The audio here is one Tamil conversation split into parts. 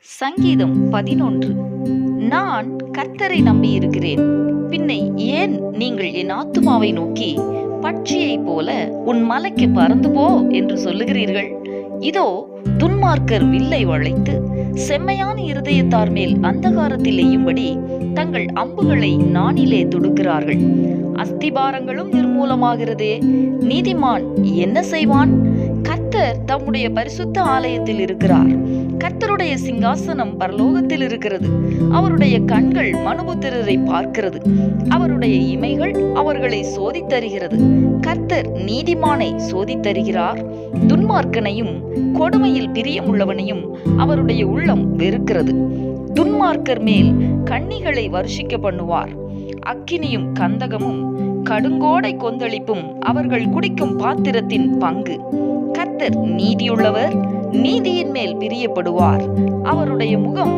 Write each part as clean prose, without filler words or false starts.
சங்கீதம் 11. நான் கர்த்தரை நம்பியிருக்கிறேன், பின்னை ஏன் நீங்கள் என் ஆத்துமாவை நோக்கி பட்சியைப் போல உன் மலைக்கு பறந்து போ என்று சொல்லுகிறீர்கள்? இதோ துன்மார்க்கர் வில்லை வளைத்து செம்மையான இருதயத்தார் மேல் அந்தகாரத்தில் எய்யும்படி தங்கள் அம்புகளை நாணிலே தொடுக்கிறார்கள். அஸ்திபாரங்களும் நிர்மூலமாகிறதே, நீதிமான் என்ன செய்வான்? கர்த்தர் தம்முடைய பரிசுத்த ஆலயத்தில் இருக்கிறார். கர்த்தருடைய சிங்காசனம் பரலோகத்தில் இருக்கிறது. அவருடைய கண்கள் மனுபுத்திரரை பார்க்கிறது. அவருடைய இமைகள் அவர்களை சோதித்தருகிறது. கர்த்தர் நீதிமானை சோதித்தருகிறார். துன்மார்க்கனையும் கொடுமையில் பிரியமுள்ளவனையும் அவருடைய உள்ளம் வெறுக்கிறது. துன்மார்க்கர் மேல் கண்ணிகளை வருஷிக்க பண்ணுவார். அக்கினியும் கந்தகமும் கடுங்கோடை கொந்தளிப்பும் அவர்கள் குடிக்கும் பாத்திரத்தின் பங்கு. கர்த்தர் நீதியுள்ளவர், நீதியின் மேல் பிரியப்படுவார். அவருடைய முகம்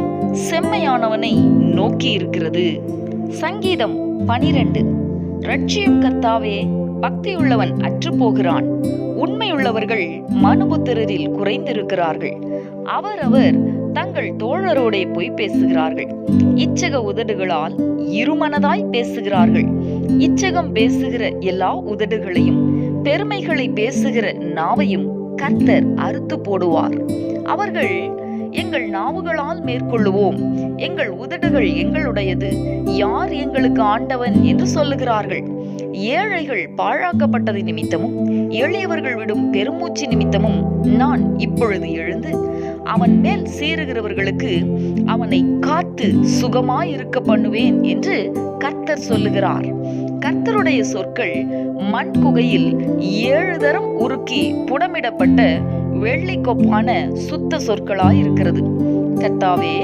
செம்மையானவனை நோக்கி இருக்கிறது. சங்கீதம் 12. ரட்சியும் கர்த்தாவே, பக்தியுள்ளவன் அற்று போகிறான். உண்மையுள்ளவர்கள் மனுபுத்திரரில் குறைந்திருக்கிறார்கள். அவரவர் தங்கள் தோழரோடே பொய் பேசுகிறார்கள். இச்சக உதடுகளால் இருமனதாய் பேசுகிறார்கள். இச்சகம் பேசுகிற எல்லா உதடுகளையும் பெருமைகளை பேசுகிற நாவையும் கர்த்தர் அறுத்து போடுவார். அவர்கள் எங்கள் நாவுகளால் மேற்கொள்ளுவோம், எங்கள் உதடுகள் எங்களுடையது, யார் எங்களுக்கு ஆண்டவன் என்று சொல்லுகிறார்கள். ஏழைகள் பாழாக்கப்பட்டது நிமித்தமும் எளியவர்கள் விடும் பெருமூச்சு நிமித்தமும் நான் இப்பொழுது எழுந்து அவன் மேல் சீறுகிறவர்களுக்கு அவனை காத்து சுகமாயிருக்க பண்ணுவேன் என்று கர்த்தர் சொல்லுகிறார். கர்த்தருடைய சொற்கள் மண் குகையில் 7 தரம் உருக்கி புடமிடப்பட்ட வெள்ளி கொப்பான சுத்த சொற்களாயிருக்கிறது. கர்த்தாவே,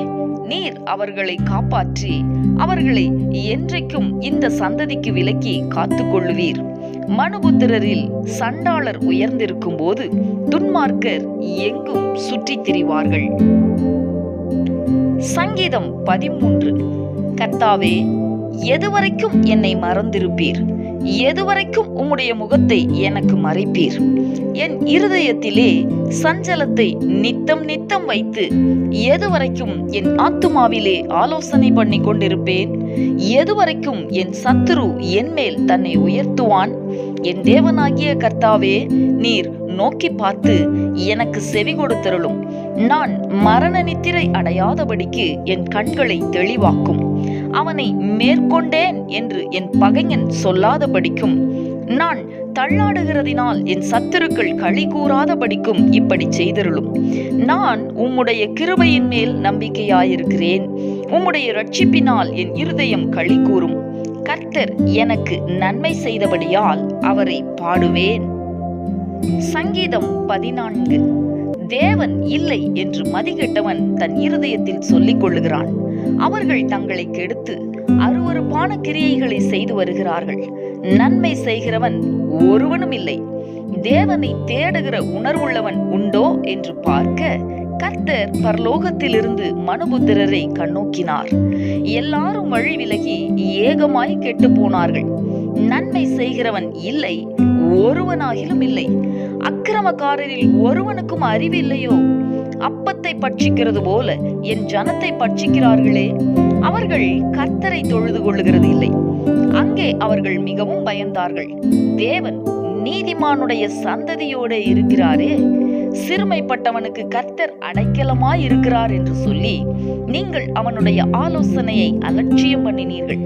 நீர் அவர்களை காப்பாற்றி அவர்களை என்றைக்கும் இந்த சந்ததிக்கு விலக்கி காத்து கொள்ளுவீர். மனுபுத்திரரில் சண்டாளர் உயர்ந்திருக்கும் போது துன்மார்க்கர் எங்கும் சுற்றித் திரிவார்கள். சங்கீதம் 13. கர்த்தாவே, எதுவரைக்கும் என்னை மறந்திருப்பீர்? எதுவரைக்கும் உம்முடைய முகத்தை எனக்கு மறைப்பீர்? என் இருதயத்திலே சஞ்சலத்தை நித்தம் நித்தம் வைத்து எதுவரைக்கும் என் ஆத்துமாவிலே ஆலோசனை பண்ணி கொண்டிருப்பேன்? எதுவரைக்கும் என் சத்துரு என் மேல் தன்னை உயர்த்துவான்? என் தேவனாகிய கர்த்தாவே, நீர் நோக்கி பார்த்து எனக்கு செவி கொடுத்தருளும். நான் மரண நித்திரை அடையாதபடிக்கு என் கண்களை தெளிவாக்கும். அவனை மேற்கொண்டேன் என்று என் பகைஞன் சொல்லாதபடிக்கும், நான் தள்ளாடுகிறதினால் என் சத்துருக்கள் களி கூறாதபடிக்கும் இப்படி செய்தருளும். நான் உம்முடைய கிருபையின் மேல் நம்பிக்கையாயிருக்கிறேன். உம்முடைய இரட்சிப்பினால் என் இருதயம் களி கூறும். கர்த்தர் எனக்கு நன்மை செய்தபடியால் அவரை பாடுவேன். சங்கீதம் 14. தேவன் இல்லை என்று மதிகெட்டவன் தன் இருதயத்தில் சொல்லிக் கொள்ளுகிறான். அவர்கள் தங்களை கெடுத்து அருவருப்பான கிரியைகளை செய்து வருகிறார்கள். நன்மை செய்கிறவன் ஒருவனும் இல்லை. தேவனை தேடுகிற உணர்வுள்ளவன் உண்டோ என்று பார்க்க கர்த்தர் பரலோகத்திலிருந்து மனுபுத்திரரை கண்ணோக்கினார். எல்லாரும் வழி விலகி ஏகமாய் கெட்டு போனார்கள். நன்மை செய்கிறவன் இல்லை, ஒருவனாகிலும் இல்லை. அக்கிரமக்காரரில் ஒருவனுக்கும் அறிவில்லையோ? அப்பத்தை பட்சிக்கிறது போல என் ஜனத்தை பட்சிக்கிறார்களே. அவர்கள் கர்த்தரை தொழுது கொள்ளுகிறது இல்லை. அங்கே அவர்கள் மிகவும் பயந்தார்கள். தேவன் நீதிமானுடைய சந்ததியோடு இருக்கிறாரே. சிறுமைப்பட்டவனுக்கு கர்த்தர் அடைக்கலமாய் இருக்கிறார் என்று சொல்லி நீங்கள் அவனுடைய ஆலோசனையை அலட்சியம் பண்ணினீர்கள்.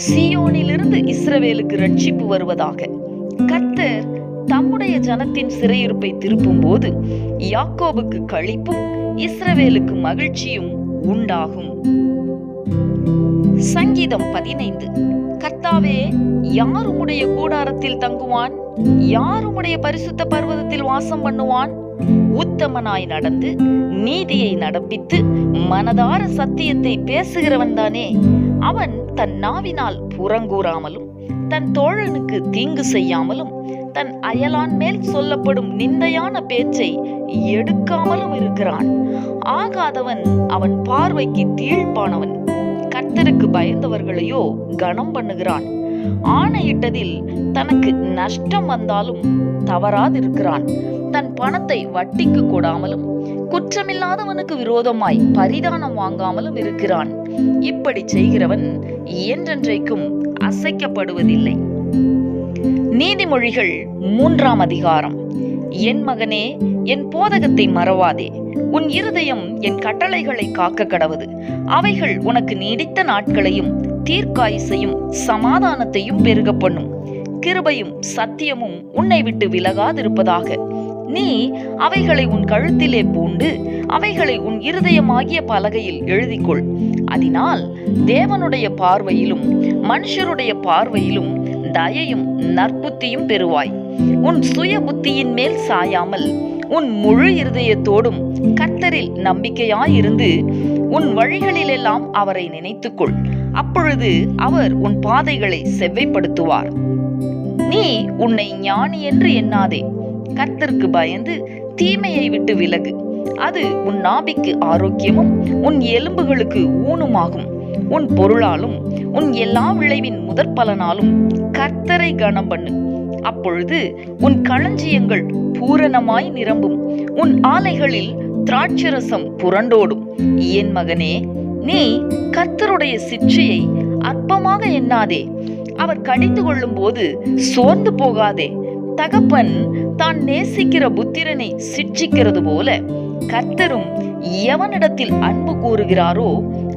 சீயோனிலிருந்து இஸ்ரவேலுக்கு ரட்சிப்பு வருவதாக. கர்த்தர் தம்முடைய ஜனத்தின் சிறையிருப்பை திருப்பும் போது யாக்கோபுக்கு களிப்பும் இஸ்ரவேலுக்கு மகிழ்ச்சியும் உண்டாகும். சங்கீதம் 15. கர்த்தாவே, யார் உம்முடைய கூடாரத்தில் தங்குவான்? யார் உம்முடைய பரிசுத்த பர்வதத்தில் வாசம் பண்ணுவான்? உத்தமனாய் நடந்து நீதியை நடப்பித்து மனதார சத்தியத்தை பேசுகிறவன் தானே. அவன் தன் நாவினால் புறங்கூறாமலும் தன் தோழனுக்கு தீங்கு செய்யாமலும் தன் அயலான் மேல் சொல்லப்படும் நிந்தையான பேச்சை எடுக்காமலும் இருக்கிறான். ஆகாதவன் அவன் பார்வைக்கு தீழ்ப்பானவன். கர்த்தருக்கு பயந்தவர்களையோ கனம் பண்ணுகிறான். ஆணையிட்டதில் தனக்கு நஷ்டம் வந்தாலும் தவறாதிருக்கிறான். தன் பணத்தை வட்டிக்கு கொடாமலும் குற்றமில்லாதவனுக்கு விரோதமாய் பரிதானம் வாங்காமலும் இருக்கிறான். இப்படி செய்கிறவன் என்றென்றைக்கும் அசைக்கப்படுவதில்லை. நீதிமொழிகள் 3ஆம் அதிகாரம். என் மகனே, என் போதகத்தை மறவாதே. உன் இருதயம் என் கட்டளைகளை காக்க கடவது. அவைகள் உனக்கு நீடித்த நாட்களையும் தீர்க்காயுசையும் சமாதானத்தையும் பெருக பண்ணும். கிருபையும் சத்தியமும் உன்னை விட்டு விலகாதிருப்பதாக. நீ அவைகளை உன் கழுத்திலே பூண்டு அவைகளை உன் இருதயமாகிய பலகையில் எழுதிக்கொள். அதனால் தேவனுடைய பார்வையிலும் மனுஷருடைய பார்வையிலும் தயையும் நற்புத்தியும் பெறுவாய். உன் சுய புத்தியின் மேல் சாயாமல் உன் முழு இருதயத்தோடும் கர்த்தரில் நம்பிக்கையாயிருந்து உன் வழிகளிலெல்லாம் அவரை நினைத்துக்கொள். அப்பொழுது அவர் உன் பாதைகளை செவ்வைப்படுத்துவார். நீ உன்னை ஞானி என்று எண்ணாதே. கர்த்தருக்கு பயந்து தீமையை விட்டு விலகு. அது உன் நாபிக்கு ஆரோக்கியமும் உன் எலும்புகளுக்கு ஊனுமாகும். உன் பொருளாலும் உன் எல்லா விளைவின் முதற் பலனாலும் கர்த்தரை கனம் பண்ணு. அப்பொழுது உன் களஞ்சியங்கள் பூரணமாய் நிரம்பும். உன் ஆலைகளில் திராட்சரசம் புரண்டோடும். என் மகனே, நீ கர்த்தருடைய சிட்சையை அற்பமாக எண்ணாதே. அவர் கடிந்து கொள்ளும் போது சோர்ந்து போகாதே. தகப்பன் தான் நேசிக்கிற புத்திரனை சிட்சிக்கிறது போல கர்த்தரும் எவனிடத்தில் அன்பு கூறுகிறாரோ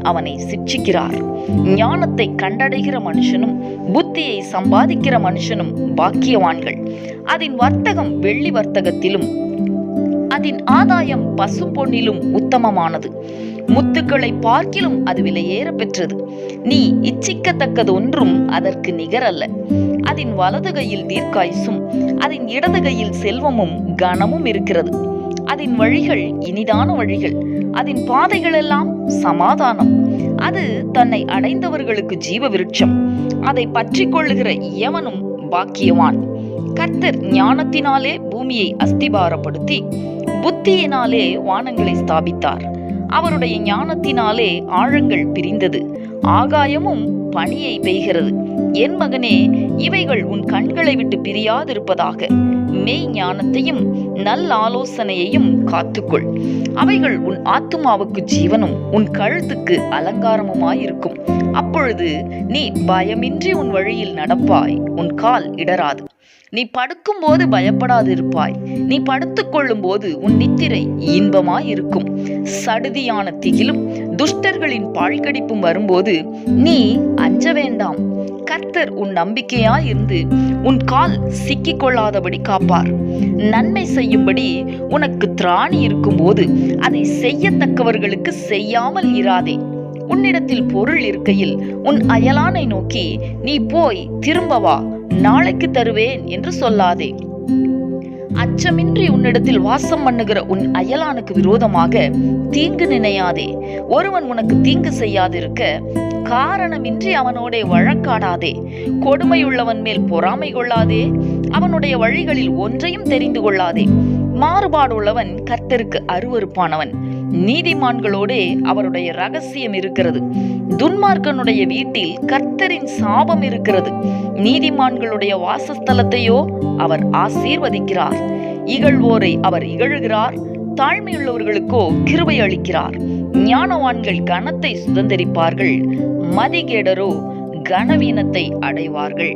அவனை சிட்சிக்கிறார். ஞானத்தை கண்டடைகிற மனுஷனும் புத்தியை சம்பாதிக்கிற மனுஷனும் பாக்கியவான்கள். அதன் வர்த்தகம் வெள்ளி வர்த்தகத்திலும் அதன் ஆதாயம் பசும் பொன்னிலும் உத்தமமானது. முத்துக்களை பார்க்கிலும் அது விலையேற பெற்றது. நீ இச்சிக்கத்தக்கது ஒன்றும் அதற்கு நிகரல்ல. அதன் வலது கையில் தீர்க்காயுசும் அதன் இடது கையில் செல்வமும் கனமும் இருக்கிறது. அதன் வழிகள் இனிதான வழிகள், அதன் பாதைகள் எல்லாம் சமாதானம். அது தன்னை அடைந்தவர்களுக்கு ஜீவ விருட்சம். அதை பற்றி கொள்ளுகிற எவனும் பாக்கியவான். கர்த்தர் ஞானத்தினாலே பூமியை அஸ்திபாரப்படுத்தி புத்தியினாலே வானங்களை ஸ்தாபித்தார். அவருடைய ஞானத்தினாலே ஆழங்கள் பிரிந்தது, ஆகாயமும் பனியை பெய்கிறது. என் மகனே, இவைகள் உன் கண்களை விட்டு பிரியாதிருப்பதாக. மெய் ஞானத்தையும் நல்ல ஆலோசனையையும் காத்துக்கொள். அவைகள் உன் ஆத்துமாவுக்கு ஜீவனும் உன் கழுத்துக்கு அலங்காரமுமாயிருக்கும். அப்பொழுது நீ பயமின்றி உன் வழியில் நடப்பாய், உன் கால் இடராது. நீ படுக்கும் போது பயப்படாதிருப்பாய். நீ படுத்துக் கொள்ளும் போது உன் நித்திரை இன்பமாயிருக்கும். சடுதியான திகிலும் துஷ்டர்களின் பாழ்கடிப்பும் வரும்போது நீ அஞ்ச வேண்டாம். கர்த்தர் உன் நம்பிக்கையாயிருந்து உன் கால் சிக்கிக் கொள்ளாதபடி காப்பார். நன்மை செய்யும்படி உனக்கு திராணி இருக்கும் போது அதை செய்யத்தக்கவர்களுக்கு செய்யாமல் இராதே. உன்னிடத்தில் பொருள் இருக்கையில் உன் அயலானை நோக்கி நீ போய் திரும்ப வா, நாளைக்கு தருவேன் என்று சொல்லாதே. அச்சமின்றி உன்னிடத்தில் வாசம் பண்ணுகிற உன் அயலானுக்கு விரோதமாக தீங்கு நினையாதே. ஒருவன் உனக்கு தீங்கு செய்யாதிருக்க காரணமின்றி அவனோட வழக்காடாதே. கொடுமையுள்ளவன் மேல் பொறாமை கொள்ளாதே. அவனுடைய வழிகளில் ஒன்றையும் தெரிந்து கொள்ளாதே. மாறுபாடுள்ளவன் கர்த்தருக்கு அருவருப்பானவன். நீதிமான்களோடே அவருடைய ரகசியம் இருக்கிறது. துன்மார்க்கனுடைய வீட்டில் கர்த்தரின் சாபம் இருக்கிறது. நீதிமான்களுடைய வாசஸ்தலத்தையோ அவர் ஆசீர்வதிக்கிறார். இகழ்வோரை அவர் இகழுகிறார், தாழ்மையுள்ளவர்களுக்கோ கிருபை அளிக்கிறார். ஞானவான்கள் கனத்தை சுதந்தரிப்பார்கள், மதிகேடரோ கனவீனத்தை அடைவார்கள்.